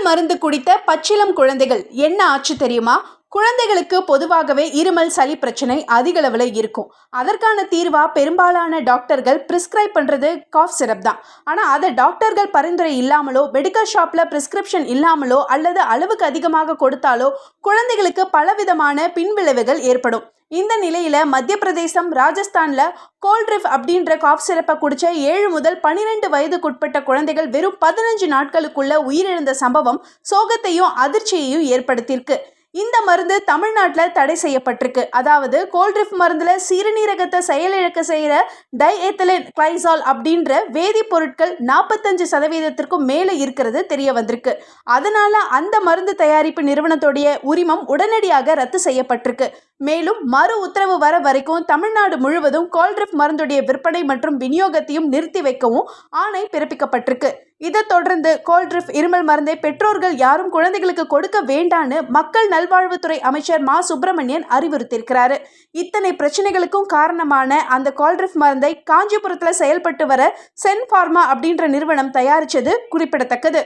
மருந்து குடித்த பச்சிளம் குழந்தைகள் என்ன ஆச்சு தெரியுமா? குழந்தைகளுக்கு பொதுவாகவே இருமல் சளி பிரச்சனை அதிக அளவில் இருக்கும். அதற்கான தீர்வா பெரும்பாலான டாக்டர்கள் பிரிஸ்கிரைப் பண்றது காஃப் சிரப் தான். ஆனால் அதை டாக்டர்கள் பரிந்துரை இல்லாமலோ மெடிக்கல் ஷாப்ல பிரிஸ்கிரிப்ஷன் இல்லாமலோ அல்லது அளவுக்கு அதிகமாக கொடுத்தாலோ குழந்தைகளுக்கு பலவிதமான பின்விளைவுகள் ஏற்படும். இந்த நிலையில மத்திய பிரதேசம் ராஜஸ்தான்ல கோல்ட்ரிஃப் அப்படின்ற காஃப் சிரப்பை குடிச்ச 7 முதல் 12 வயதுக்குட்பட்ட குழந்தைகள் வெறும் 15 நாட்களுக்குள்ள உயிரிழந்த சம்பவம் சோகத்தையும் அதிர்ச்சியையும் ஏற்படுத்தியிருக்கு. இந்த மருந்து தமிழ்நாட்டில் தடை செய்யப்பட்டிருக்கு. அதாவது கோல்ட்ரிஃப் மருந்துல சிறுநீரகத்தை செயலிழக்க செய்யற டைஎத்திலின் கிளைசால் அப்படின்ற வேதிப்பொருட்கள் 45% மேலே இருக்கிறது தெரிய வந்திருக்கு. அதனால அந்த மருந்து தயாரிப்பு நிறுவனத்துடைய உரிமம் உடனடியாக ரத்து செய்யப்பட்டிருக்கு. மேலும் மறு உத்தரவு வர வரைக்கும் தமிழ்நாடு முழுவதும் கோல்ட்ரிஃப் மருந்துடைய விற்பனை மற்றும் விநியோகத்தையும் நிறுத்தி வைக்கவும் ஆணை பிறப்பிக்கப்பட்டிருக்கு. இதை தொடர்ந்து கோல்ட்ரிஃப் இருமல் மருந்தை பெற்றோர்கள் யாரும் குழந்தைகளுக்கு கொடுக்க வேண்டான்னு மக்கள் நல்வாழ்வுத்துறை அமைச்சர் மா சுப்பிரமணியன் அறிவுறுத்தியிருக்கிறாரு. இத்தனை பிரச்சனைகளுக்கும் காரணமான அந்த கோல்ட்ரிஃப் மருந்தை காஞ்சிபுரத்தில் செயல்பட்டு வர சென் பார்மா அப்படின்ற நிறுவனம் தயாரிச்சது குறிப்பிடத்தக்கது.